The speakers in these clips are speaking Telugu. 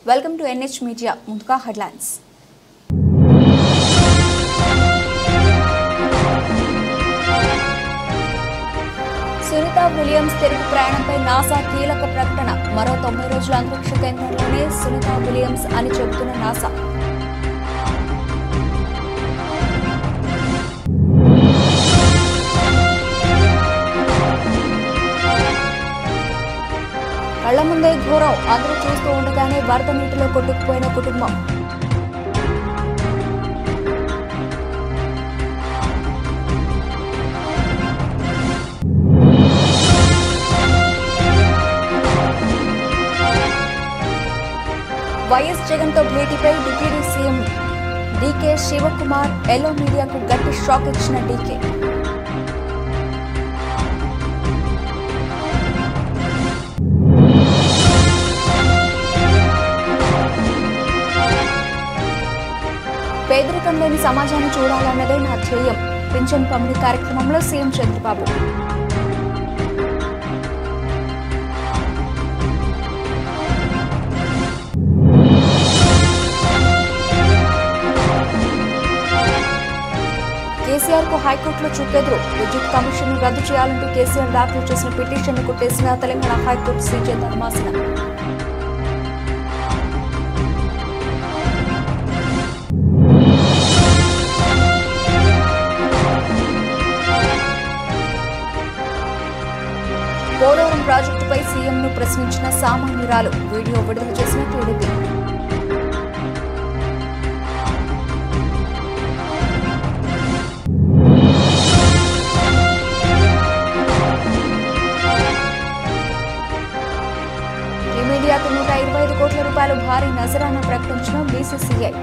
Welcome to NH media. ముందుగా హెడ్లైన్స్. సునీత విలియమ్స్ తిరుగు ప్రయాణంపై నాసా కీలక ప్రకటన. మరో 90 రోజుల అంతరిక్ష కేంద్రంలోనే సునీత విలియమ్స్ అని చెబుతున్న నాసా. కళ్ల ముందే ఘోరం. అందరూ చూస్తూ ఉండగానే వరద నీటిలో కొట్టుకుపోయిన కుటుంబం. వైఎస్ జగన్ తో భేటీపై deputy CM DK Shivakumar. Yellow మీడియాకు గట్టి షాక్ ఇచ్చిన డీకే. పేదరికం లేని సమాజాన్ని చూడాలన్నదే నా ధ్యేయం. పింఛన్ పంపిణీ కార్యక్రమంలో సీఎం చంద్రబాబు. కేసీఆర్ కు హైకోర్టులో చుక్కెదురు. విద్యుత్ కమిషన్ రద్దు చేయాలంటూ కేసీఆర్ దాఖలు చేసిన పిటిషన్ను కొట్టేసిన తెలంగాణ హైకోర్టు సీజే ధర్మాసనం. పోలవరం ప్రాజెక్టుపై సీఎంను ప్రశ్నించిన సామాన్యురాలు. వీడియో విడుదల చేసిన టీడీపీ. టీమిండియాకు 125 కోట్ల రూపాయలు భారీ నజరానా ప్రకటించిన బీసీసీఐ.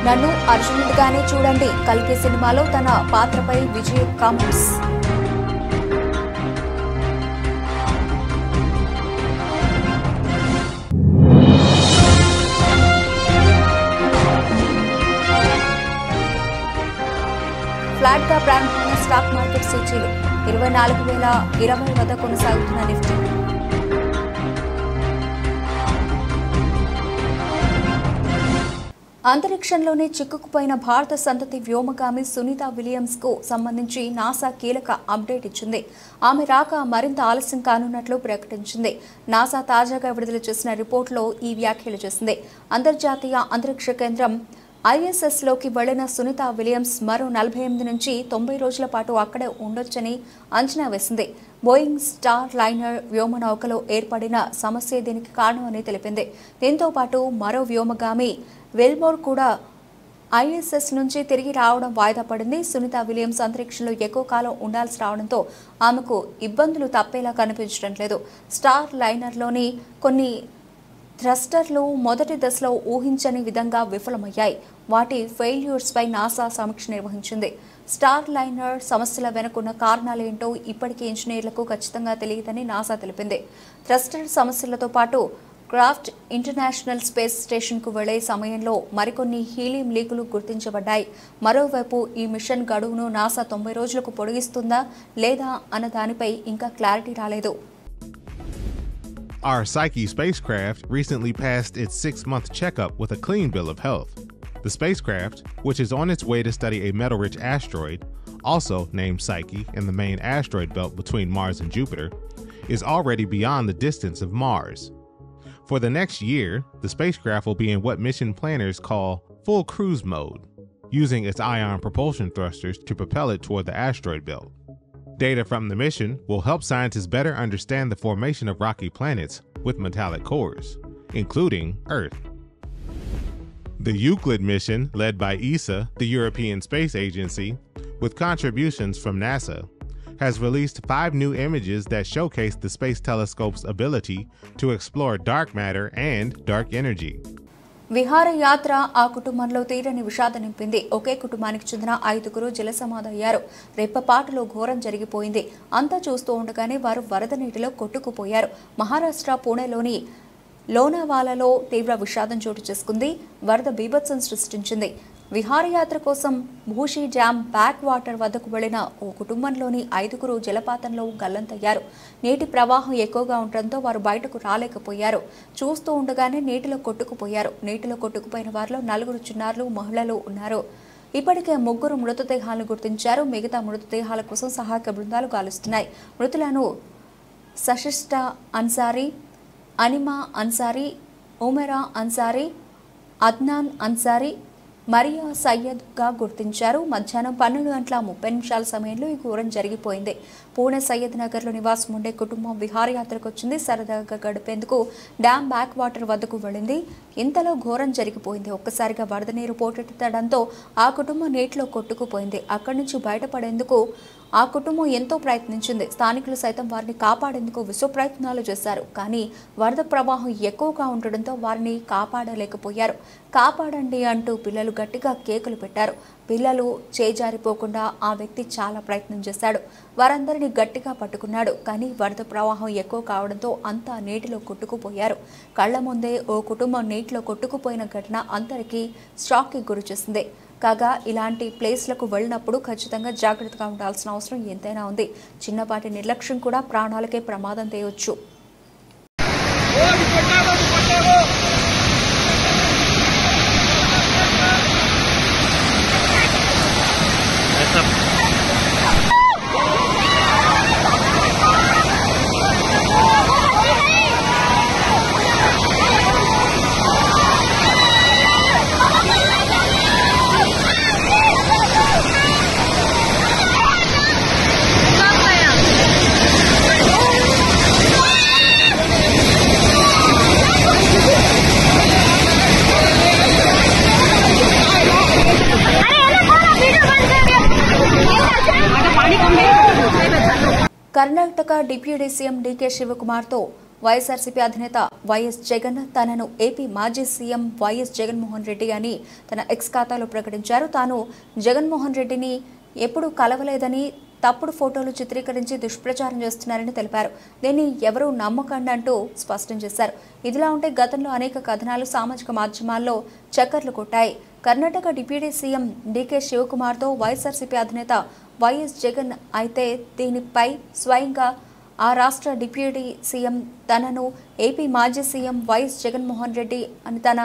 నన్ను అర్జునుడిగానే చూడండి. కల్కి సినిమాలో తన పాత్రపై విజయ్ కామెంట్స్. ఫ్లాట్ గా ప్రారంభమైన స్టాక్ మార్కెట్ సూచీలు 24,020 వద్ద కొనసాగుతున్న నిఫ్టీ. అంతరిక్షంలోనే చిక్కుకుపోయిన భారత సంతతి వ్యోమగామి సునీత విలియమ్స్ కు సంబంధించి నాసా కీలక అప్డేట్ ఇచ్చింది. ఆమె రాక మరింత ఆలస్యం కానున్నట్లు ప్రకటించింది. నాసా తాజాగా విడుదల చేసిన రిపోర్టులో ఈ వ్యాఖ్యలు చేసింది. అంతర్జాతీయ అంతరిక్ష కేంద్రం ISS లోకి వెళ్లిన సునీత విలియమ్స్ మరో 48 నుంచి 90 రోజుల పాటు అక్కడే ఉండొచ్చని అంచనా వేసింది. బోయింగ్ స్టార్ లైనర్ వ్యోమనౌకలో ఏర్పడిన సమస్య దీనికి కారణమని తెలిపింది. దీంతో పాటు మరో వ్యోమగామి వెల్మోర్ కూడా ISS నుంచి తిరిగి రావడం వాయిదా పడింది. సునీత విలియమ్స్ అంతరిక్షంలో ఎక్కువ కాలం ఉండాల్సి రావడంతో ఆమెకు ఇబ్బందులు తప్పేలా కనిపించడం లేదు. స్టార్ లైనర్లోని కొన్ని థ్రస్టర్లు మొదటి దశలో ఊహించని విధంగా విఫలమయ్యాయి. వాటి ఫెయిల్యూర్స్పై నాసా సమీక్ష నిర్వహించింది. స్టార్ లైనర్ సమస్యల వెనుకున్న కారణాలేంటో ఇప్పటికీ ఇంజనీర్లకు ఖచ్చితంగా తెలియదని నాసా తెలిపింది. థ్రస్టర్ సమస్యలతో పాటు క్రాఫ్ట్ ఇంటర్నేషనల్ స్పేస్ స్టేషన్కు వెళ్లే సమయంలో మరికొన్ని హీలియం లీకులు గుర్తించబడ్డాయి. మరోవైపు ఈ మిషన్ గడువును నాసా 90 రోజులకు పొడిగిస్తుందా లేదా అన్న దానిపై ఇంకా క్లారిటీ రాలేదు. Our Psyche spacecraft recently passed its 6-month checkup with a clean bill of health. The spacecraft, which is on its way to study a metal-rich asteroid, also named Psyche in the main asteroid belt between Mars and Jupiter, is already beyond the distance of Mars. For the next year, the spacecraft will be in what mission planners call full cruise mode, using its ion propulsion thrusters to propel it toward the asteroid belt. Data from the mission will help scientists better understand the formation of rocky planets with metallic cores, including Earth. The Euclid mission, led by ESA, the European Space Agency, with contributions from NASA, has released 5 new images that showcase the Space Telescope's ability to explore dark matter and dark energy. విహారయాత్ర ఆ కుటుంబంలో తీరని విషాదం నింపింది. ఒకే కుటుంబానికి చెందిన 5గురు జలసమాధయ్యారు. రెప్పపాటులో ఘోరం జరిగిపోయింది. అంతా చూస్తూ ఉండగానే వారు వరద నీటిలో కొట్టుకుపోయారు. మహారాష్ట్ర పూణేలోని లోనావాలాలో తీవ్ర విషాదం చోటు చేసుకుంది. వరద బీభత్సం సృష్టించింది. విహారయాత్ర కోసం భూషి డ్యామ్ బ్యాక్ వాటర్ వద్దకు వెళ్లిన ఓ కుటుంబంలోని 5గురు జలపాతంలో గల్లంతయ్యారు. నీటి ప్రవాహం ఎక్కువగా ఉండడంతో వారు బయటకు రాలేకపోయారు. చూస్తూ ఉండగానే నీటిలో కొట్టుకుపోయారు. నీటిలో కొట్టుకుపోయిన వారిలో 4 చిన్నారులు, మహిళలు ఉన్నారు. ఇప్పటికే 3 మృతదేహాలను గుర్తించారు. మిగతా మృతదేహాల కోసం సహాయక బృందాలు గాలిస్తున్నాయి. మృతులను సశిష్ట అన్సారీ, అనిమా అన్సారీ, ఉమెరా అన్సారీ, అద్నాన్ అన్సారీ, మరియా సయ్యద్గా గుర్తించారు. మధ్యాహ్నం 12:30 సమయంలో ఈ ఘోరం జరిగిపోయింది. పూణె సయ్యద్ నగర్లో నివాసం ఉండే కుటుంబం విహారయాత్రకు వచ్చింది. సరదాగా గడిపేందుకు డ్యామ్ బ్యాక్ వాటర్ వద్దకు వెళ్ళింది. ఇంతలో ఘోరం జరిగిపోయింది. ఒక్కసారిగా వరద నీరు పోటెత్తడంతో ఆ కుటుంబం నీటిలో కొట్టుకుపోయింది. అక్కడి నుంచి బయటపడేందుకు ఆ కుటుంబం ఎంతో ప్రయత్నించింది. స్థానికులు సైతం వారిని కాపాడేందుకు విశ్వ ప్రయత్నాలు చేశారు. కానీ వరద ప్రవాహం ఎక్కువగా ఉండడంతో వారిని కాపాడలేకపోయారు. కాపాడండి అంటూ పిల్లలు గట్టిగా కేకలు పెట్టారు. పిల్లలు చేజారిపోకుండా ఆ వ్యక్తి చాలా ప్రయత్నం చేశాడు. వారందరినీ గట్టిగా పట్టుకున్నాడు. కానీ వరద ప్రవాహం ఎక్కువ కావడంతో అంతా నీటిలో కొట్టుకుపోయారు. కళ్ల ముందే ఓ కుటుంబం నీటిలో కొట్టుకుపోయిన ఘటన అందరికీ షాక్కి గురి చేసింది. కాగా ఇలాంటి ప్లేస్లకు వెళ్ళినప్పుడు ఖచ్చితంగా జాగ్రత్తగా ఉండాల్సిన అవసరం ఎంతైనా ఉంది. చిన్నపాటి నిర్లక్ష్యం కూడా ప్రాణాలకే ప్రమాదం తేవచ్చు. కర్ణాటక డిప్యూటీ సీఎం డీకే శివకుమార్తో వైఎస్ఆర్సీపీ అధినేత వైఎస్ జగన్ తనను ఏపీ మాజీ సీఎం వైఎస్ జగన్మోహన్ రెడ్డి అని తన ఎక్స్ ఖాతాలో ప్రకటించారు. తాను జగన్మోహన్ రెడ్డిని ఎప్పుడూ కలవలేదని, తప్పుడు ఫోటోలు చిత్రీకరించి దుష్ప్రచారం చేస్తున్నారని తెలిపారు. దీన్ని ఎవరూ నమ్మకండి అంటూ స్పష్టం చేశారు. ఇదిలా ఉంటే గతంలో అనేక కథనాలు సామాజిక మాధ్యమాల్లో చక్కర్లు కొట్టాయి. కర్ణాటక డిప్యూటీ సీఎం డీకే శివకుమార్తో వైఎస్ఆర్సీపీ అధినేత వైఎస్ జగన్ అయితే దీనిపై స్వయంగా ఆ రాష్ట్ర డిప్యూటీ సీఎం తనను ఏపీ మాజీ సీఎం వైఎస్ జగన్మోహన్ రెడ్డి అని తన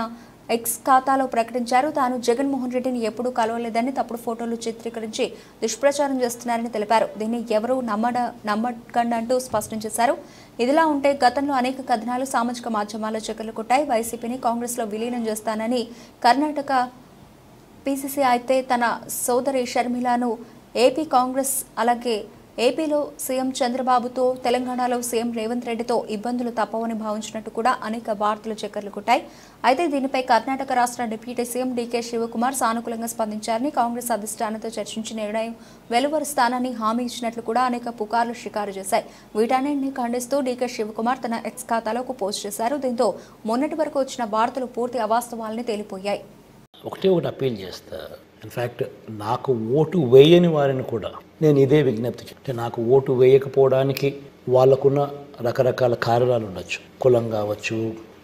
ఎక్స్ ఖాతాలో ప్రకటించారు. తాను జగన్మోహన్ రెడ్డిని ఎప్పుడూ కలవలేదని, తప్పుడు ఫోటోలు చిత్రీకరించి దుష్ప్రచారం చేస్తున్నారని తెలిపారు. దీన్ని ఎవరూ నమ్మకండి అంటూ స్పష్టం చేశారు. ఇదిలా ఉంటే గతంలో అనేక కథనాలు సామాజిక మాధ్యమాల్లో చక్కర్లు కొట్టాయి. వైసీపీని కాంగ్రెస్లో విలీనం చేస్తానని కర్ణాటక పీసీసీ అయితే తన సోదరి షర్మిలను ఏపీ కాంగ్రెస్, అలాగే ఏపీలో సీఎం చంద్రబాబుతో, తెలంగాణలో సీఎం రేవంత్ రెడ్డితో ఇబ్బందులు తప్పవని భావించినట్టు కూడా అనేక వార్తలు చక్కర్లు కొట్టాయి. అయితే దీనిపై కర్ణాటక రాష్ట్ర డిప్యూటీ సీఎం డీకే శివకుమార్ సానుకూలంగా స్పందించారని, కాంగ్రెస్ అధిష్టానంతో చర్చించి నిర్ణయం వెలువరుస్తానని హామీ ఇచ్చినట్లు కూడా అనేక పుకార్లు షికారు చేశాయి. వీటన్నింటినీ ఖండిస్తూ డీకే శివకుమార్ తన ఎక్స్ ఖాతాలో ఒక పోస్ట్ చేశారు. దీంతో మొన్నటి వరకు వచ్చిన వార్తలు పూర్తి అవాస్తవాలని తేలిపోయాయి. ఒకటి అప్పీల్ చేస్తా. ఇన్ఫ్యాక్ట్ నాకు ఓటు వేయని వారిని కూడా నేను ఇదే విజ్ఞప్తి చేస్తే, నాకు ఓటు వేయకపోవడానికి వాళ్ళకున్న రకరకాల కారణాలు ఉండొచ్చు. కులం కావచ్చు,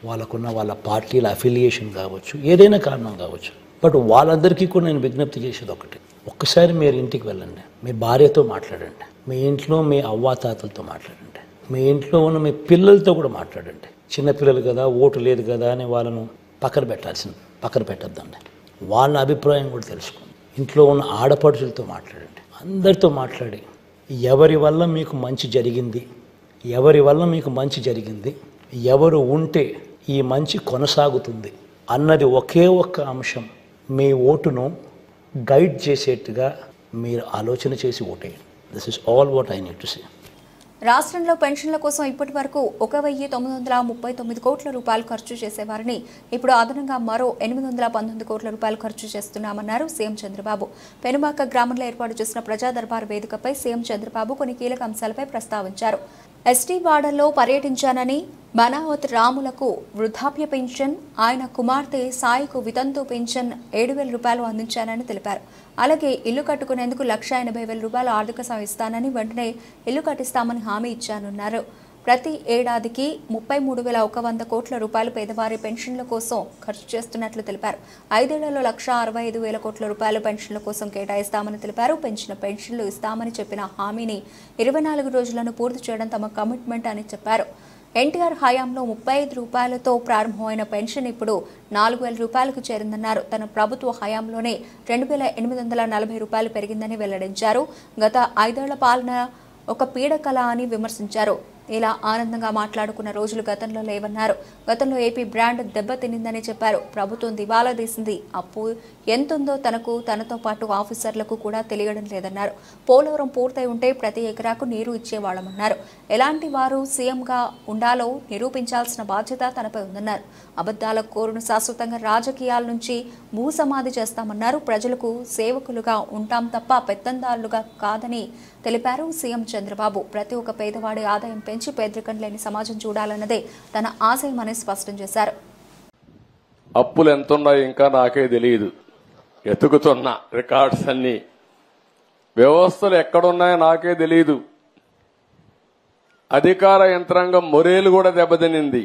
వాళ్ళ పార్టీల అఫిలియేషన్ కావచ్చు, ఏదైనా కారణం కావచ్చు. బట్ వాళ్ళందరికీ కూడా నేను విజ్ఞప్తి చేసేది ఒకటి, ఒక్కసారి మీరు ఇంటికి వెళ్ళండి, మీ భార్యతో మాట్లాడండి, మీ ఇంట్లో మీ అవ్వాతాతలతో మాట్లాడండి, మీ ఇంట్లో ఉన్న మీ పిల్లలతో కూడా మాట్లాడండి. చిన్నపిల్లలు కదా, ఓటు లేదు కదా అని వాళ్ళను పక్కన పెట్టద్దండి. వాళ్ళ అభిప్రాయం కూడా తెలుసుకోండి. ఇంట్లో ఉన్న ఆడపడుచులతో మాట్లాడండి, అందరితో మాట్లాడి ఎవరి వల్ల మీకు మంచి జరిగింది, ఎవరు ఉంటే ఈ మంచి కొనసాగుతుంది అన్నది ఒకే ఒక్క అంశం మీ ఓటును గైడ్ చేసేట్టుగా మీరు ఆలోచన చేసి ఓటేయండి. This is all what I need to say. రాష్ట్రంలో పెన్షన్ల కోసం ఇప్పటి వరకు 1,939 కోట్ల రూపాయలు ఖర్చు చేసేవారిని ఇప్పుడు అదనంగా మరో 819 కోట్ల రూపాయలు ఖర్చు చేస్తున్నామన్నారు సీఎం చంద్రబాబు. పెనుమాక గ్రామంలో ఏర్పాటు చేసిన ప్రజా దర్బార్ వేదికపై సీఎం చంద్రబాబు కొన్ని కీలక అంశాలపై ప్రస్తావించారు. ఎస్టీ వార్డుల్లో పర్యటించానని, బనావత్ రాములకు వృద్ధాప్య పెన్షన్, ఆయన కుమార్తె సాయికు వితంతు పెన్షన్ 7,000 రూపాయలు అందించానని తెలిపారు. అలాగే ఇల్లు కట్టుకునేందుకు 1,80,000 రూపాయలు ఆర్థిక సాయం ఇస్తానని, వెంటనే ఇల్లు కట్టిస్తామని హామీ ఇచ్చానన్నారు. ప్రతి ఏడాదికి 33,100 కోట్ల రూపాయలు పేదవారి పెన్షన్ల కోసం ఖర్చు చేస్తున్నట్లు తెలిపారు. 5 ఏళ్లలో 1,65,000 కోట్ల రూపాయలు పెన్షన్ల కోసం కేటాయిస్తామని తెలిపారు. పెంచిన పెన్షన్లు ఇస్తామని చెప్పిన హామీని 24 రోజులను పూర్తి చేయడం తమ కమిట్మెంట్ అని చెప్పారు. ఎన్టీఆర్ హయాంలో 35 రూపాయలతో ప్రారంభమైన పెన్షన్ ఇప్పుడు 4,000 రూపాయలకు చేరిందన్నారు. తన ప్రభుత్వ హయాంలోనే 2,840 రూపాయలు పెరిగిందని వెల్లడించారు. గత 5 ఏళ్ల పాలన ఒక పీడకల అని విమర్శించారు. ఇలా ఆనందంగా మాట్లాడుకున్న రోజులు గతంలో లేవన్నారు. గతంలో ఏపీ బ్రాండ్ దెబ్బతినిందని చెప్పారు. ప్రభుత్వం దివాలా తీసింది. అప్పు ఎంతుందో తనతో పాటు ఆఫీసర్లకు కూడా తెలియడం లేదన్నారు. పోలవరం పూర్తయి ఉంటే ప్రతి ఎకరాకు నీరు ఇచ్చేవాళ్లమన్నారు. ఎలాంటి వారు సీఎంగా ఉండాలో నిరూపించాల్సిన బాధ్యత తనపై ఉందన్నారు. అబద్దాల కోరును శాశ్వతంగా రాజకీయాల నుంచి భూసమాధి చేస్తామన్నారు. ప్రజలకు సేవకులుగా ఉంటాం తప్ప పెత్తందారులుగా కాదని తెలిపారు సీఎం చంద్రబాబు. ప్రతి ఒక్క పేదవాడి ఆదాయం పెంచి పేదరికం లేని సమాజం చూడాలన్నదే తన ఆశయమని స్పష్టం చేశారు. అప్పులు ఎంతున్నాయో ఇంకా నాకే తెలియదు. ఎతుకుతున్న రికార్డ్స్ అన్ని వ్యవస్థలు ఎక్కడున్నాయో నాకే తెలియదు. అధికార యంత్రాంగం మొరేలు కూడా దెబ్బతినింది.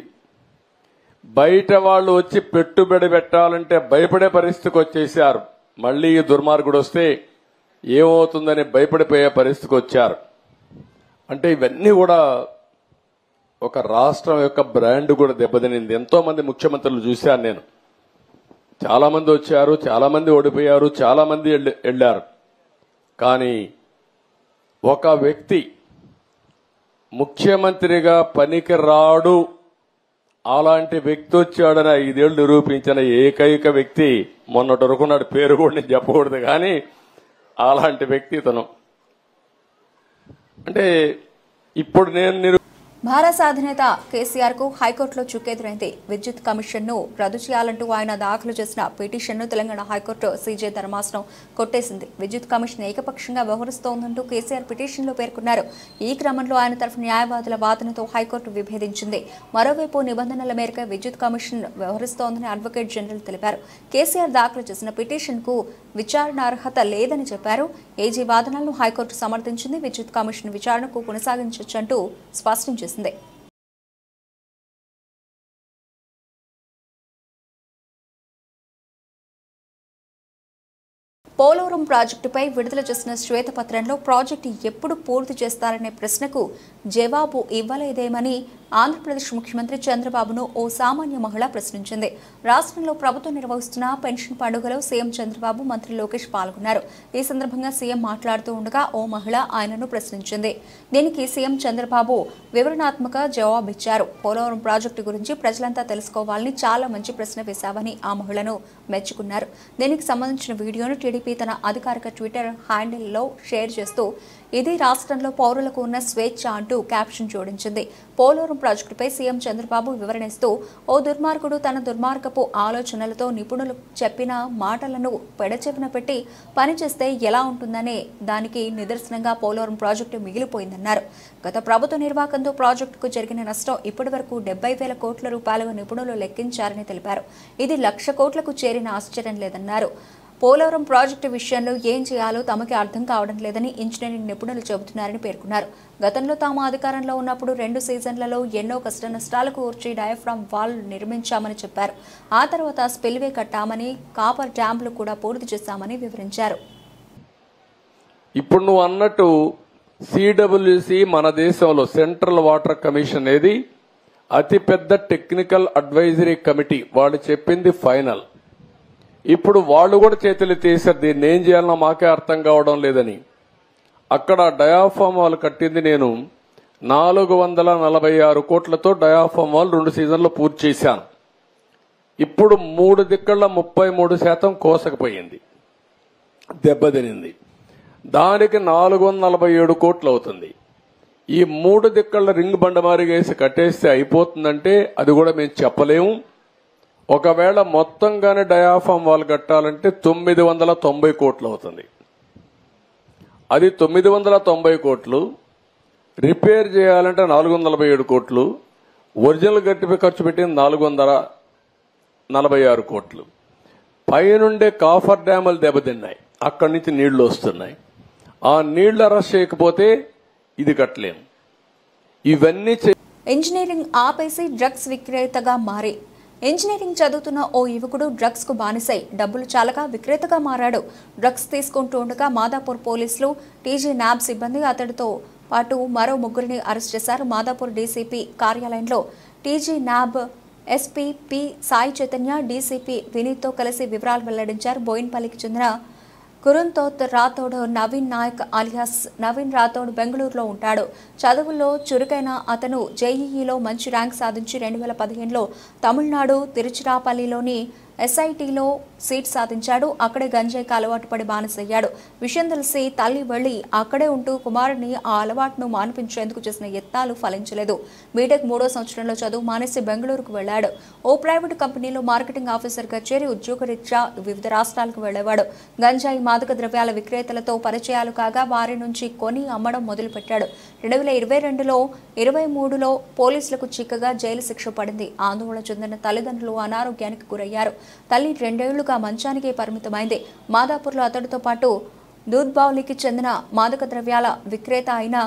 బయట వాళ్ళు వచ్చి పెట్టుబడి పెట్టాలంటే భయపడే పరిస్థితికి వచ్చేశారు. మళ్లీ ఈ దుర్మార్గుడు వస్తే ఏమవుతుందని భయపడిపోయే పరిస్థితికి వచ్చారు. అంటే ఇవన్నీ కూడా ఒక రాష్ట్రం యొక్క బ్రాండ్ కూడా దెబ్బతినింది. ఎంతో మంది ముఖ్యమంత్రులు చూశాను నేను. చాలా మంది వచ్చారు, చాలా మంది ఓడిపోయారు, చాలా మంది వెళ్లారు. కానీ ఒక వ్యక్తి ముఖ్యమంత్రిగా పనికి రాడు, అలాంటి వ్యక్తి వచ్చాడని 5 ఏళ్లు నిరూపించిన ఏకైక వ్యక్తి మొన్నటి వరకు నాడు పేరు కూడా నేను చెప్పకూడదు, కానీ అలాంటి వ్యక్తి తను. అంటే ఇప్పుడు నేను భారత అధినేత కేసీఆర్ కు హైకోర్టులో చుక్కెదురైంది. విద్యుత్ కమిషన్ ను రద్దు చేయాలంటూ ఆయన దాఖలు చేసిన పిటిషన్ ను తెలంగాణ హైకోర్టు సీజే ధర్మాసనం కొట్టేసింది. విద్యుత్ కమిషన్ ఏకపక్షంగా వ్యవహరిస్తోందంటూ కేసీఆర్ పిటిషన్ లో పేర్కొన్నారు. ఈ క్రమంలో ఆయన తరఫు న్యాయవాదుల వాదనతో హైకోర్టు విభేదించింది. మరోవైపు నిబంధనల మేరకు విద్యుత్ కమిషన్ వ్యవహరిస్తోందని అడ్వకేట్ జనరల్ తెలిపారు. కేసీఆర్ దాఖలు చేసిన పిటిషన్ కు విచారణార్హత లేదని చెప్పారు. ఏజీ వాదనలను హైకోర్టు సమర్థించింది. విద్యుత్ కమిషన్ విచారణకు కొనసాగించొచ్చంటూ స్పష్టం చేసింది. పోలవరం ప్రాజెక్టుపై విడుదల చేసిన శ్వేతపత్రంలో ప్రాజెక్టు ఎప్పుడు పూర్తి చేస్తారనే ప్రశ్నకు జవాబు ఇవ్వలేదేమని ఆంధ్రప్రదేశ్ ముఖ్యమంత్రి చంద్రబాబును ఓ సామాన్య మహిళ ప్రశ్నించింది. రాష్ట్రంలో ప్రభుత్వం నిర్వహిస్తున్న పెన్షన్ పండుగలో సీఎం చంద్రబాబు, మంత్రి లోకేష్ పాల్గొన్నారు. ఈ సందర్భంగా సీఎం మాట్లాడుతూ ఉండగా ఓ మహిళ ఆయనను ప్రశ్నించింది. దీనికి సీఎం చంద్రబాబు వివరణాత్మక జవాబిచ్చారు. పోలవరం ప్రాజెక్టు గురించి ప్రజలంతా తెలుసుకోవాలని చాలా మంచి ప్రశ్న వేశావని ఆ మహిళను మెచ్చుకున్నారు. దీనికి సంబంధించిన వీడియోను టీడీపీ తన అధికారిక ట్విట్టర్ హ్యాండిల్లో షేర్ చేస్తూ ఇది రాష్ట్రంలో పౌరులకు ఉన్న స్వేచ్ఛ అంటూ క్యాప్షన్ జోడించింది. పోలవరం ప్రాజెక్టుపై సీఎం చంద్రబాబు వివరణిస్తూ ఓ దుర్మార్గుడు తన దుర్మార్గపు ఆలోచనలతో నిపుణులు చెప్పిన మాటలను పెడచెవిన పెట్టి పనిచేస్తే ఎలా ఉంటుందనే దానికి నిదర్శనంగా పోలవరం ప్రాజెక్టు మిగిలిపోయిందన్నారు. గత ప్రభుత్వ నిర్వాహకంతో ప్రాజెక్టుకు జరిగిన నష్టం ఇప్పటి వరకు 70,000 కోట్ల రూపాయలుగా నిపుణులు లెక్కించారని తెలిపారు. ఇది 1,00,000 కోట్లకు చేరిన ఆశ్చర్యం లేదన్నారు. పోలవరం ప్రాజెక్టు విషయంలో ఏం చేయాలో తమకి అర్థం కావడం లేదని ఇంజనీరింగ్ నిపుణులు చెబుతున్నారని పేర్కొన్నారు. గతంలో తాము అధికారంలో ఉన్నప్పుడు 2 సీజన్లలో ఎన్నో కష్ట నష్టాలకు ఓర్చి డయాఫ్రామ్ వాల్ నిర్మించామని చెప్పారు. ఆ తర్వాత స్పిల్వే కట్టామని, కాపర్ డ్యాంలు కూడా పూర్తి చేశామని వివరించారు. ఇప్పుడు నువ్వు అన్నట్టు సిడబ్ల్యూసి మన దేశంలో సెంట్రల్ వాటర్ కమిషన్ అనేది అతిపెద్ద టెక్నికల్ అడ్వైజరీ కమిటీ. వాళ్ళు చెప్పింది ఫైనల్. ఇప్పుడు వాళ్ళు కూడా చేతులు తీశారు. దీన్ని ఏం చేయాలన్నా మాకే అర్థం కావడం లేదని. అక్కడ డయాఫామ్ వాల్ కట్టింది నేను 446 కోట్లతో డయాఫామ్ వాల్ 2 సీజన్లు పూర్తి చేశాను. ఇప్పుడు 3 దిక్కల 33% కోసకపోయింది, దెబ్బతినింది. దానికి 447 కోట్లు అవుతుంది. ఈ 3 దిక్కల రింగ్ బండమారిగేసి కట్టేస్తే అయిపోతుందంటే అది కూడా మేము చెప్పలేము. ఒకవేళ మొత్తంగానే డయాఫామ్ వాల్ కట్టాలంటే 990 కోట్లు అవుతుంది. అది 990 కోట్లు. రిపేర్ చేయాలంటే 447 కోట్లు. ఒరిజినల్ గట్టిపై ఖర్చు పెట్టింది 446 కోట్లు. పైనుండే కాఫర్ డ్యాములు దెబ్బతిన్నాయి, అక్కడి నుంచి నీళ్లు వస్తున్నాయి. ఆ నీళ్లు అరెస్ట్ చేయకపోతే ఇది కట్టలేము. ఇవన్నీ ఇంజనీరింగ్ ఆపేసి డ్రగ్స్ విక్రేతగా మారి ఇంజనీరింగ్ చదువుతున్న ఓ యువకుడు డ్రగ్స్ కు బానిసై డబ్బులు చాలక విక్రేతగా మారాడు. డ్రగ్స్ తీసుకుంటూ ఉండగా మాదాపూర్ పోలీసులు టీజీ న్యాబ్ సిబ్బంది అతడితో పాటు మరో ముగ్గురిని అరెస్ట్ చేశారు. మాదాపూర్ డీసీపీ కార్యాలయంలో TG NAB SP P Sai Chaitanya DCP వినీత్తో కలిసి వివరాలు వెల్లడించారు. బోయిన్పల్లికి చెందిన కురుంతోత్ రాథోడ్ నవీన్ నాయక్ అలియాస్ నవీన్ రాథోడ్ బెంగళూరులో ఉంటాడు. చదువుల్లో చురుకైన అతను జేఈఈలో మంచి ర్యాంక్ సాధించి 2015లో తమిళనాడు తిరుచిరాపల్లిలోని ఎస్ఐటీలో సీట్ సాధించాడు. అక్కడే గంజాయికి అలవాటు పడి బానిసయ్యాడు. విషయం తెలిసి తల్లి వెళ్లి అక్కడే ఉంటూ కుమారుడిని ఆ అలవాటును మాన్పించేందుకు చేసిన యత్నాలు ఫలించలేదు. బీటెక్ 3వ సంవత్సరంలో చదువు మానేసి బెంగళూరుకు వెళ్లాడు. ఓ ప్రైవేటు కంపెనీలో మార్కెటింగ్ ఆఫీసర్గా చేరి ఉద్యోగరీత్యా వివిధ రాష్ట్రాలకు వెళ్లేవాడు. గంజాయి మాదక ద్రవ్యాల విక్రేతలతో పరిచయాలు కాగా వారి నుంచి కొని అమ్మడం మొదలుపెట్టాడు. 2022లో 23లో పోలీసులకు చిక్కగా జైలు శిక్ష పడింది. ఆందోళన చెందిన తల్లిదండ్రులు అనారోగ్యానికి గురయ్యారు. తల్లి 2 ఏళ్లుగా మంచానికే పరిమితమైంది. మాదాపూర్లో అతడితో పాటు దూద్బౌలికి చెందిన మాదక ద్రవ్యాల విక్రేత అయిన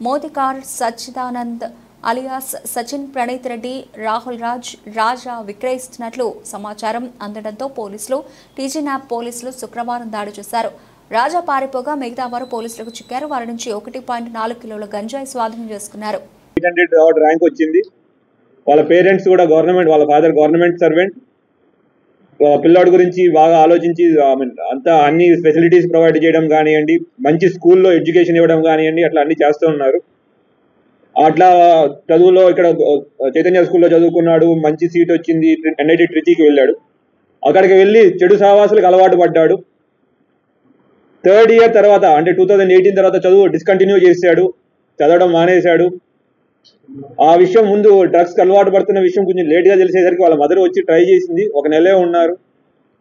మోతికార్ సచ్చిదానంద్ అలియాస్ సచిన్ ప్రణీత్ రెడ్డి రాహుల్ రాజా విక్రయిస్తున్నట్లు సమాచారం అందడంతో పోలీసులు టీజీ న్యాబ్ పోలీసులు శుక్రవారం దాడి చేశారు. రాజా పారిపోగా మిగతా వారు పోలీసులకు చిక్కారు. వారి నుంచి 1.4 కిలోల గంజాయి స్వాధీనం చేసుకున్నారు. ర్యాంక్ వచ్చింది. వాళ్ళ పేరెంట్స్ కూడా వాళ్ళ ఫాదర్ గవర్నమెంట్ సర్వెంట్. పిల్లాడి గురించి బాగా ఆలోచించి అంతా అన్ని ఫెసిలిటీస్ ప్రొవైడ్ చేయడం కానివ్వండి, మంచి స్కూల్లో ఎడ్యుకేషన్ ఇవ్వడం కానివ్వండి, అట్లా అన్ని చేస్తూ ఉన్నారు. అట్లా చదువులో ఇక్కడ చైతన్య స్కూల్లో చదువుకున్నాడు. మంచి సీట్ వచ్చింది. NIT ట్రిచీకి వెళ్ళాడు. అక్కడికి వెళ్ళి చెడు సహవాసులకు అలవాటు పడ్డాడు. 3rd ఇయర్ తర్వాత అంటే 2018 తర్వాత చదువు డిస్కంటిన్యూ చేశాడు. చదవడం మానేశాడు. ఆ విషయం ముందు డ్రగ్స్కి అలవాటు పడుతున్న విషయం కొంచెం లేట్గా తెలిసేసరికి వాళ్ళ మదర్ వచ్చి ట్రై చేసింది. 1 నెలే ఉన్నారు.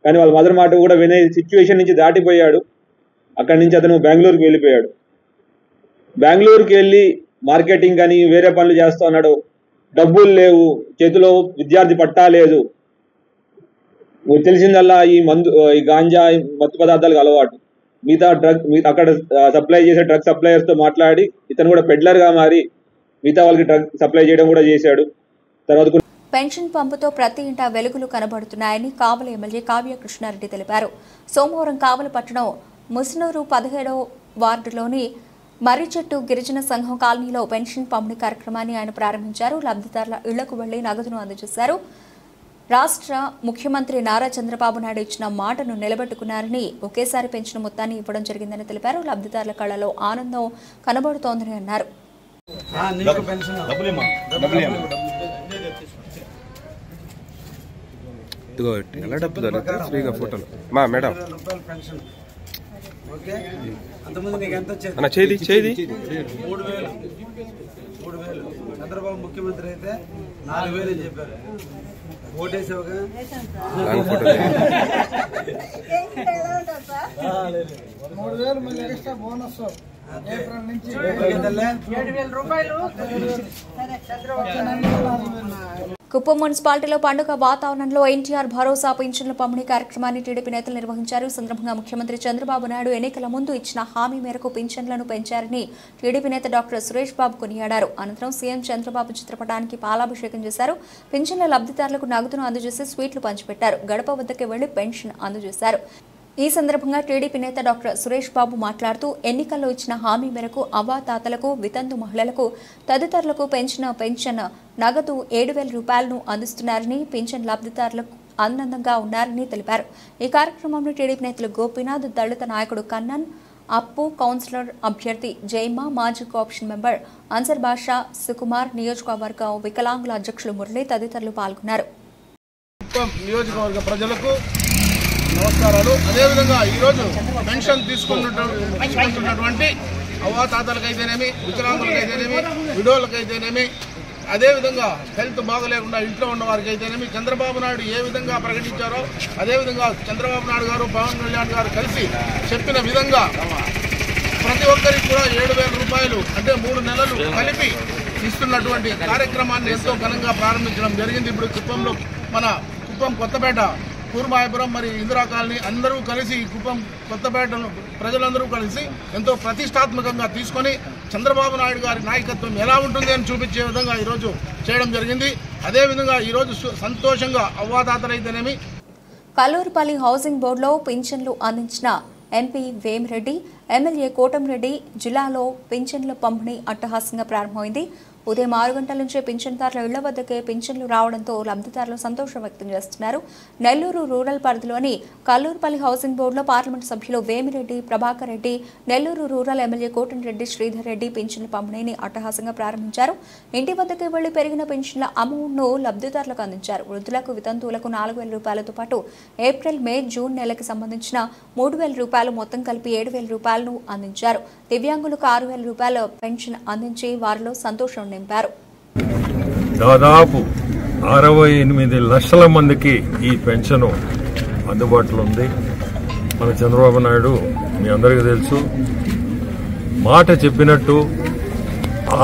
కానీ వాళ్ళ మదర్ మాట కూడా వినే సిచ్యువేషన్ నుంచి దాటిపోయాడు. అక్కడి నుంచి అతను బెంగళూరుకి వెళ్ళిపోయాడు. బెంగళూరుకి వెళ్ళి మార్కెటింగ్ అని వేరే పనులు చేస్తూ ఉన్నాడు. డబ్బులు లేవు, చేతిలో విద్యార్థి పట్టా లేదు. తెలిసిందల్లా ఈ గాంజా మత్తు పదార్థాలకు అలవాటు. మిగతా అక్కడ సప్లై చేసే డ్రగ్ సప్లయర్స్తో మాట్లాడి ఇతను కూడా పెడ్లర్గా మారి మిగతా వాళ్ళకి డ్రగ్ సప్లై చేయడం కూడా చేశాడు. తర్వాత పెన్షన్ పంపుతో ప్రతి ఇంటా వెలుగులు కనబడుతున్నాయని కావలి ఎమ్మెల్యే కావ్య కృష్ణారెడ్డి తెలిపారు. సోమవారం కావలి పట్టణం ముసునూరు 17వ వార్డులోని మర్రిచెట్టు గిరిజన సంఘం కాలనీలో పెన్షన్ పంపిణీ కార్యక్రమాన్ని ఆయన ప్రారంభించారు. లబ్ధిదారుల ఇళ్లకు వెళ్లి నగదును అందజేశారు. రాష్ట్ర ముఖ్యమంత్రి నారా చంద్రబాబు నాయుడు ఇచ్చిన మాటను నిలబెట్టుకున్నారని, ఒకేసారి పెన్షన్ మొత్తాన్ని ఇవ్వడం జరిగిందని తెలిపారు. లబ్ధిదారుల కళ్లలో ఆనందం కనబడుతోందని అన్నారు. చంద్రబాబు ముఖ్యమంత్రి అయితే 4,000 చెప్పారు. ఓటేసావుగా 3,000 మళ్ళీ ఎక్స్ట్రా బోనస్ ఏప్రిల్ నుంచి 7,000 రూపాయలు. కుప్పం మున్సిపాలిటీలో పండుగ వాతావరణంలో ఎన్టీఆర్ భరోసా పింఛన్ల పంపిణీ కార్యక్రమాన్ని టీడీపీ నేతలు నిర్వహించారు. ఈ సందర్భంగా ముఖ్యమంత్రి చంద్రబాబు నాయుడు ఎన్నికల ముందు ఇచ్చిన హామీ మేరకు పింఛన్లను పెంచారని టీడీపీ నేత డాక్టర్ సురేష్ బాబు కొనియాడారు. అనంతరం సీఎం చంద్రబాబు చిత్రపటానికి పాలాభిషేకం చేశారు. పింఛన్ల లబ్ధిదారులకు నగదును అందజేసి స్వీట్లు పంచిపెట్టారు. గడప వద్దకే వెళ్లి పెన్షన్ అందజేశారు. ఈ సందర్భంగా టీడీపీ నేత డాక్టర్ సురేష్ బాబు మాట్లాడుతూ ఎన్నికల్లో ఇచ్చిన హామీ మేరకు అవ్వాతాతలకు, వితంతు మహిళలకు తదితరులకు పెంచిన పెన్షన్ నగదు 7,000 రూపాయలను అందిస్తున్నారని, పింఛన్ లబ్ధిదారులకు ఆనందంగా ఉన్నారని తెలిపారు. ఈ కార్యక్రమంలో టీడీపీ నేతలు గోపీనాథ్, దళిత నాయకుడు కన్నన్, అప్పు, కౌన్సిలర్ అభ్యర్థి జైమా, మాజీ కోఆప్షన్ మెంబర్ అన్సర్ బాషా, సుకుమార్, నియోజకవర్గ వికలాంగుల అధ్యక్షులు మురళి తదితరులు పాల్గొన్నారు. నమస్కారాలు. అదేవిధంగా ఈరోజు పెన్షన్ తీసుకుంటున్నటువంటి అవ్వాతాతలకైతేనేమి, వికలాంగులకైతేనేమి, విడోలకైతేనేమి, అదేవిధంగా హెల్త్ బాగలేకుండా ఇంట్లో ఉన్న వారికి అయితేనేమి చంద్రబాబు నాయుడు ఏ విధంగా ప్రకటించారో అదేవిధంగా చంద్రబాబు నాయుడు గారు, పవన్ కళ్యాణ్ గారు కలిసి చెప్పిన విధంగా ప్రతి ఒక్కరికి కూడా 7,000 రూపాయలు అంటే 3 నెలలు కలిపి ఇస్తున్నటువంటి కార్యక్రమాన్ని ఎంతో ఘనంగా ప్రారంభించడం జరిగింది. ఇప్పుడు కుప్పంలో మన కుప్పం కొత్తపేట, కూర్మాయపురం, మరి ఇందిరా కాలనీ అందరూ కలిసి కుప్పం కొత్తపేట ప్రజలందరూ కలిసి ఎంతో ప్రతిష్టాత్మకంగా తీసుకొని చంద్రబాబు నాయుడు గారి నాయకత్వం ఎలా ఉంటుంది అని చూపించే విధంగా ఈరోజు చేయడం జరిగింది. అదేవిధంగా ఈరోజు సంతోషంగా అవ్వాతాతలైతేనేమి. కల్లూరుపల్లి హౌసింగ్ బోర్డులో పింఛన్లు అందించిన ఎంపీ వేమిరెడ్డి, ఎమ్మెల్యే కోటంరెడ్డి జిల్లాలో పింఛన్ల పంపిణీ అట్టహాసంగా ప్రారంభమైంది. ఉదయం 6 గంటల నుంచే పింఛన్దారుల ఇళ్ల వద్దకే పింఛన్లు రావడంతో లబ్ధిదారులు సంతోషం వ్యక్తం చేస్తున్నారు. నెల్లూరు రూరల్ పరిధిలోని కల్లూరుపల్లి హౌసింగ్ బోర్డులో పార్లమెంట్ సభ్యులు వేమిరెడ్డి ప్రభాకర్ రెడ్డి, నెల్లూరు రూరల్ ఎమ్మెల్యే కోటంరెడ్డి శ్రీధర్ రెడ్డి పింఛన్ల పంపిణీని అట్టహాసంగా ప్రారంభించారు. ఇంటి వద్దకే వెళ్లి పెరిగిన పింఛన్ల అమౌంట్ను లబ్ధిదారులకు అందించారు. వృద్ధులకు, వితంతువులకు 4,000 రూపాయలతో పాటు ఏప్రిల్, మే, జూన్ నెలకి సంబంధించిన 3,000 రూపాయలు మొత్తం కలిపి 7,000 రూపాయలను అందించారు. దివ్యాంగులకు 6,000 రూపాయల పెన్షన్ అందించి వారిలో సంతోషం నింపారు. దాదాపు 68 లక్షల మందికి ఈ పెన్షన్ అందుబాటులో ఉంది. మన చంద్రబాబు నాయుడు మీ అందరికీ తెలుసు, మాట చెప్పినట్టు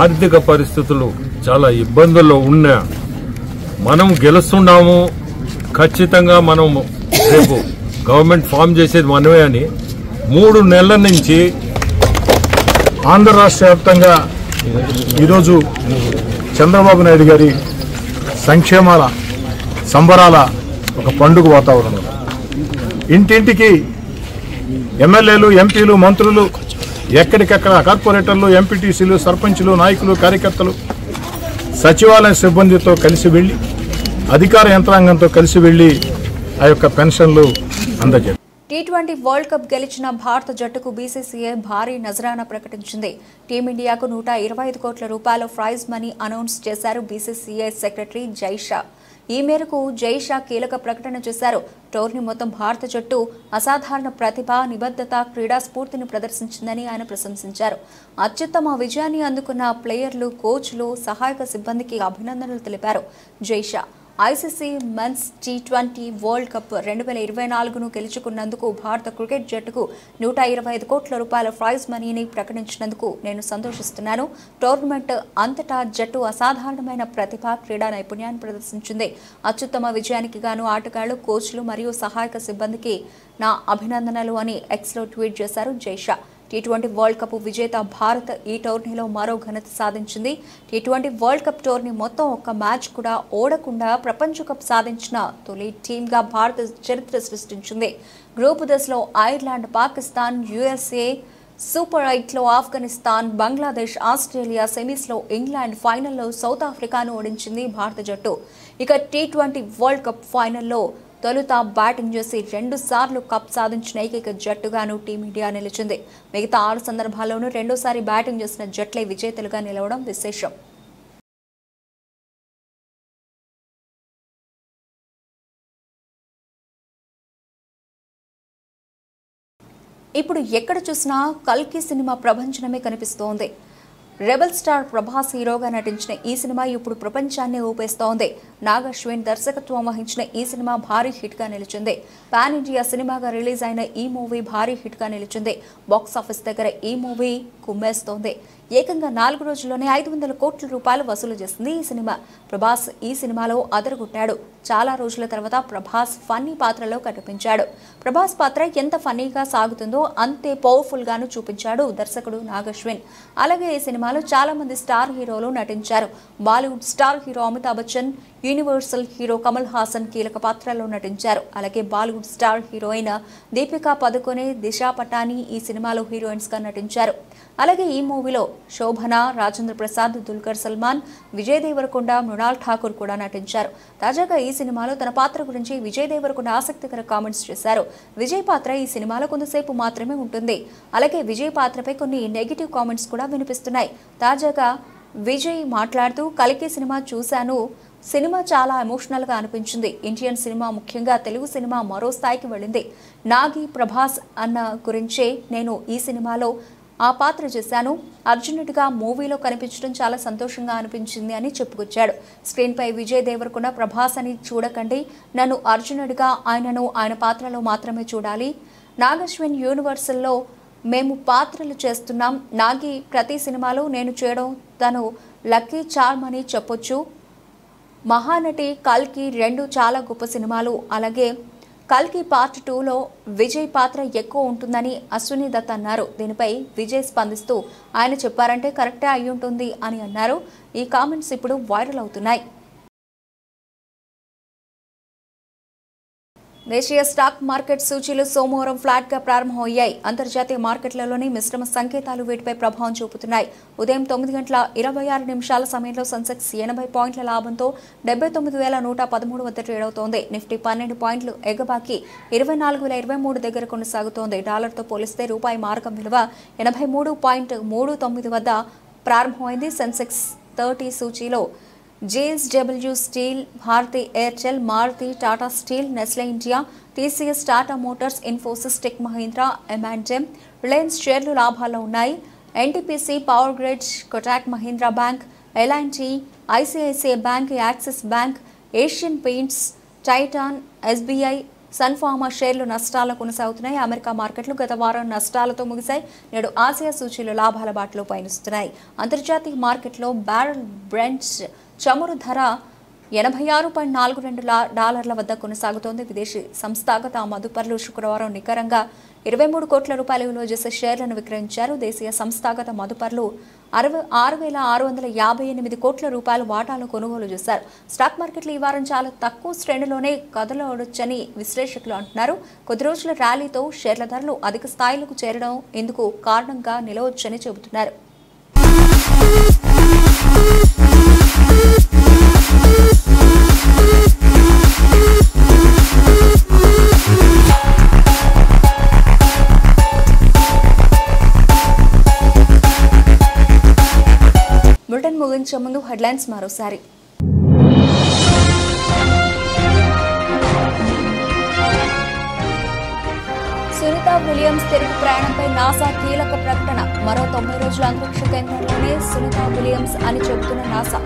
ఆర్థిక పరిస్థితులు చాలా ఇబ్బందుల్లో ఉన్నా మనం గెలుస్తున్నాము, ఖచ్చితంగా మనం రేపు గవర్నమెంట్ ఫామ్ చేసేది మనమే అని 3 నెలల నుంచి ఆంధ్ర రాష్ట్ర వ్యాప్తంగా ఈరోజు చంద్రబాబు నాయుడు గారి సంక్షేమాల సంబరాల ఒక పండుగ వాతావరణం. ఇంటింటికి ఎమ్మెల్యేలు, ఎంపీలు, మంత్రులు, ఎక్కడికక్కడ కార్పొరేటర్లు, ఎంపీటీసీలు, సర్పంచులు, నాయకులు, కార్యకర్తలు సచివాలయ సిబ్బందితో కలిసి వెళ్లి, అధికార యంత్రాంగంతో కలిసి వెళ్లి ఆ యొక్క పెన్షన్లు అందజేశారు. T20 వరల్డ్ కప్ గెలిచిన భారత జట్టుకు బీసీసీఐ భారీ నజరానా ప్రకటించింది. టీమిండియాకు 125 కోట్ల రూపాయల ప్రైజ్ మనీ అనౌన్స్ చేశారు బీసీసీఐ సెక్రటరీ జైషా. ఈ మేరకు జైషా కీలక ప్రకటన చేశారు. టోర్నీ మొత్తం భారత జట్టు అసాధారణ ప్రతిభ, నిబద్ధత, క్రీడా స్ఫూర్తిని ప్రదర్శించిందని ఆయన ప్రశంసించారు. అత్యుత్తమ విజయాన్ని అందుకున్న ప్లేయర్లు, కోచ్లు, సహాయక సిబ్బందికి అభినందనలు తెలిపారు Jay Shah. ICC men's T20 world cup 2024ను గెలుచుకున్నందుకు భారత క్రికెట్ జట్టుకు 125 కోట్ల రూపాయల ప్రైజ్ మనీని ప్రకటించినందుకు నేను సంతోషిస్తున్నాను. టోర్నమెంట్ అంతటా జట్టు అసాధారణమైన ప్రతిభ, క్రీడా నైపుణ్యాన్ని ప్రదర్శించింది. అత్యుత్తమ విజయానికి గాను ఆటగాళ్లు, కోచ్లు మరియు సహాయక సిబ్బందికి నా అభినందనలు అని ఎక్స్లో ట్వీట్ చేశారు జైషా. T20 వరల్డ్ కప్ విజేత భారత్ ఈ టోర్నీలో మరో ఘనత సాధించింది. T20 వరల్డ్ కప్ టోర్నీ మొత్తం ఒక్క మ్యాచ్ కూడా ఓడకుండా ప్రపంచ కప్ సాధించిన తొలి టీమ్గా భారత్ చరిత్ర సృష్టించింది. గ్రూప్ దశలో ఐర్లాండ్, పాకిస్తాన్, USA, సూపర్ 8లో ఆఫ్ఘనిస్తాన్, బంగ్లాదేశ్, ఆస్ట్రేలియా, సెమీస్లో ఇంగ్లాండ్, ఫైనల్లో సౌత్ ఆఫ్రికాను ఓడించింది భారత జట్టు. ఇక T20 వరల్డ్ కప్ ఫైనల్లో తొలుత బ్యాటింగ్ చేసి 2 సార్లు కప్ సాధించిన ఏకైక జట్టుగాను టీమిండియా నిలిచింది. మిగతా 6 సందర్భాల్లోనూ 2సారి బ్యాటింగ్ చేసిన జట్లే విజేతలుగా నిలవడం విశేషం. ఇప్పుడు ఎక్కడ చూసినా కల్కి సినిమా ప్రభంజనమే కనిపిస్తోంది. రెబల్ స్టార్ ప్రభాస్ హీరోగా నటించిన ఈ సినిమా ఇప్పుడు ప్రపంచాన్ని ఊపేస్తోంది. నాగ్ అశ్విన్ దర్శకత్వం వహించిన ఈ సినిమా భారీ హిట్ గా నిలిచింది. పాన్ ఇండియా సినిమాగా రిలీజ్ అయిన ఈ మూవీ భారీ హిట్ గా నిలిచింది. బాక్స్ ఆఫీస్ దగ్గర ఈ మూవీ కుమ్మేస్తోంది. ఏకంగా 4 రోజుల్లోనే 500 కోట్ల రూపాయలు వసూలు చేసింది ఈ సినిమా. ప్రభాస్ ఈ సినిమాలో అదరగొట్టాడు. చాలా రోజుల తర్వాత ప్రభాస్ ఫన్నీ పాత్రలో కనిపించాడు. ప్రభాస్ పాత్ర ఎంత ఫన్నీగా సాగుతుందో అంతే పవర్ఫుల్ గాను చూపించాడు దర్శకుడు నాగ్ అశ్విన్. అలాగే ఈ సినిమాలో చాలా మంది స్టార్ హీరోలు నటించారు. Bollywood star hero Amitabh Bachchan, universal hero Kamal Haasan కీలక పాత్రలో నటించారు. అలాగే బాలీవుడ్ స్టార్ హీరోయిన్ దీపికా పదుకొనే, దిశా పటాని ఈ సినిమాలో హీరోయిన్స్ గా నటించారు. అలాగే ఈ మూవీలో శోభన, రాజేంద్ర ప్రసాద్, దుల్కర్ సల్మాన్, విజయ్ దేవరకొండ, మృణాల్ ఠాకూర్ కూడా నటించారు. తాజాగా ఈ సినిమాలో తన పాత్ర గురించి విజయ్ దేవరకొండ ఆసక్తికర కామెంట్స్ చేశారు. విజయ్ పాత్ర ఈ సినిమాలో కొంతసేపు మాత్రమే ఉంటుంది. అలాగే విజయ్ పాత్రపై కొన్ని నెగిటివ్ కామెంట్స్ కూడా వినిపిస్తున్నాయి. తాజాగా విజయ్ మాట్లాడుతూ కల్కి సినిమా చూశాను. సినిమా చాలా ఎమోషనల్గా అనిపించింది. ఇండియన్ సినిమా, ముఖ్యంగా తెలుగు సినిమా మరో స్థాయికి వెళ్ళింది. నాగి, ప్రభాస్ అన్న గురించే నేను ఈ సినిమాలో ఆ పాత్ర చేశాను. అర్జునుడిగా మూవీలో కనిపించడం చాలా సంతోషంగా అనిపించింది అని చెప్పుకొచ్చాడు. స్క్రీన్పై విజయ్ దేవరకొండ ప్రభాస్ అని చూడకండి, నన్ను అర్జునుడిగా, ఆయనను ఆయన పాత్రలో మాత్రమే చూడాలి. నాగ్ అశ్విన్ యూనివర్సల్లో మేము పాత్రలు చేస్తున్నాం. నాగి ప్రతి సినిమాలో నేను చేయడం తను లక్కీ చార్మ్ అని చెప్పొచ్చు. మహానటి, కల్కి 2 చాలా గొప్ప సినిమాలు. అలాగే కల్కి పార్ట్ 2లో విజయ్ పాత్ర ఎక్కువ ఉంటుందని అశ్విని దత్ అన్నారు. దీనిపై విజయ్ స్పందిస్తూ ఆయన చెప్పారంటే కరెక్టే అయి ఉంటుంది అని అన్నారు. ఈ కామెంట్స్ ఇప్పుడు వైరల్ అవుతున్నాయి. దేశీయ స్టాక్ మార్కెట్ సూచీలు సోమవారం ఫ్లాట్గా ప్రారంభమయ్యాయి. అంతర్జాతీయ మార్కెట్లలోని మిశ్రమ సంకేతాలు వీటిపై ప్రభావం చూపుతున్నాయి. ఉదయం 9:26 సమయంలో సెన్సెక్స్ 80 పాయింట్ల లాభంతో 79,113 వద్ద ట్రేడ్ అవుతోంది. నిఫ్టీ 12 పాయింట్లు ఎగబాకి 24,023 దగ్గర కొనసాగుతోంది. డాలర్తో పోలిస్తే రూపాయి మారకం విలువ 83.39 వద్ద ప్రారంభమైంది. సెన్సెక్స్ 30 సూచీలో JSW Steel, Bharti Airtel, Maruti, Tata Steel, Nestle India, TCS, Tata Motors, Infosys, Tech Mahindra, M&M, Reliance షేర్లు లాభాల్లో ఉన్నాయి. NTPC, Power Grid, Kotak Mahindra Bank, L&T, ICICI Bank, Axis Bank, Asian Paints, Titan, SBI, Sun Pharma షేర్లు నష్టాల్లో కొనసాగుతున్నాయి. అమెరికా మార్కెట్లు గత వారం నష్టాలతో ముగిశాయి. నేడు ఆసియా సూచీలు లాభాల బాటలో పయనిస్తున్నాయి. అంతర్జాతీయ మార్కెట్లో బ్యారెల్ బ్రెంట్ చమురు ధర $86.42 వద్ద కొనసాగుతోంది. విదేశీ సంస్థాగత మదుపర్లు శుక్రవారం నికరంగా 23 కోట్ల రూపాయల విలువ చేసే షేర్లను విక్రయించారు. దేశీయ సంస్థాగత మదుపర్లు 6,658 కోట్ల రూపాయల వాటాలు కొనుగోలు చేశారు. స్టాక్ మార్కెట్లు ఈ వారం చాలా తక్కువ శ్రేణిలోనే కదలవచ్చని విశ్లేషకులు అంటున్నారు. కొద్ది రోజుల ర్యాలీతో షేర్ల ధరలు అధిక స్థాయిలకు చేరడం ఇందుకు కారణంగా నిలవచ్చని చెబుతున్నారు. బులెటిన్ ముగించే ముందు హెడ్లైన్స్ మరోసారి. సునీత విలియమ్స్ తిరుగు ప్రయాణంపై నాసా కీలక ప్రకటన. మరో 90 రోజుల అంతరిక్ష కేంద్రంలోనే సునీత విలియమ్స్ అని చెబుతున్న నాసా.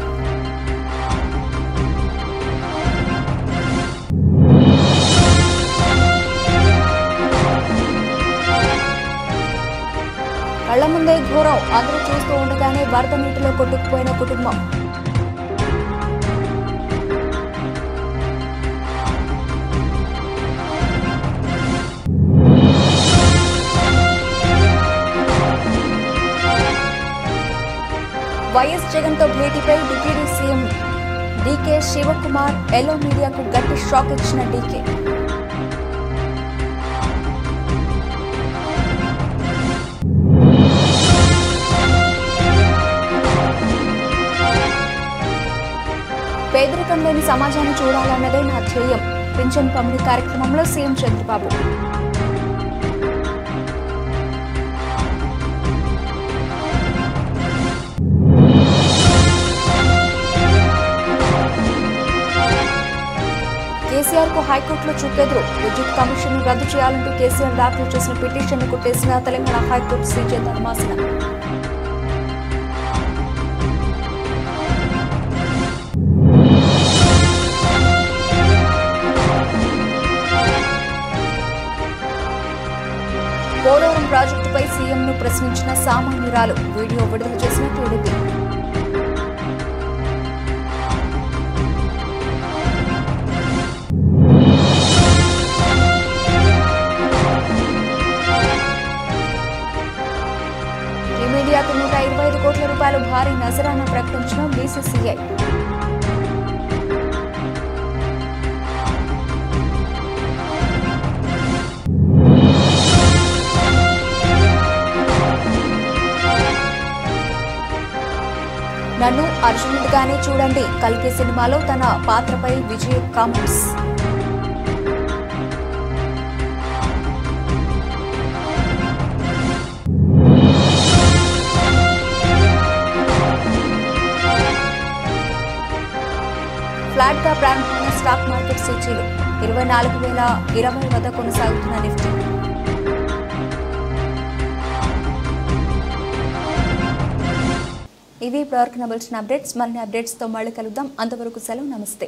కళ్ల ముందే ఘోరం, అందరూ చూస్తూ ఉండగానే వరద నీటిలో కొట్టుకుపోయిన కుటుంబం. వైఎస్ జగన్తో భేటీపై deputy CM DK Shivakumar yellow మీడియాకు గట్టి షాక్ ఇచ్చిన డీకే. పేదరికం లేని సమాజాన్ని చూడాలన్నదే నా ధ్యేయం. పింఛన్ పంపిణీ కార్యక్రమంలో సీఎం చంద్రబాబు. కేసీఆర్ కు హైకోర్టులో చుక్కెదురు. విద్యుత్ కమిషన్ రద్దు చేయాలంటూ కేసీఆర్ దాఖలు చేసిన పిటిషన్ ను కొట్టేసిన తెలంగాణ హైకోర్టు సీజే ధర్మాసనం. పోలవరం ప్రాజెక్టుపై సీఎంను ప్రశ్నించిన సామాన్యురాలు. వీడియో విడుదల చేసిన టీడీపీ. టీమీడియాకు 125 కోట్ల రూపాయలు భారీ నజరానా ప్రకటించిన బీసీసీఐ. నన్ను అర్జునుడిగానే చూడండి, కల్కి సినిమాలో తన పాత్రపై విజయ్ కామెంట్స్. ఫ్లాట్ గా ప్రారంభమైన స్టాక్ మార్కెట్ సూచీలు 24,020 వద్ద కొనసాగుతున్న నిఫ్టీ. ఇవి ఇప్పటివరకు నవల్సిన అప్డేట్స్. మరిన్ని అప్డేట్స్తో మళ్ళీ కలుద్దాం. అంతవరకు సెలవు. నమస్తే.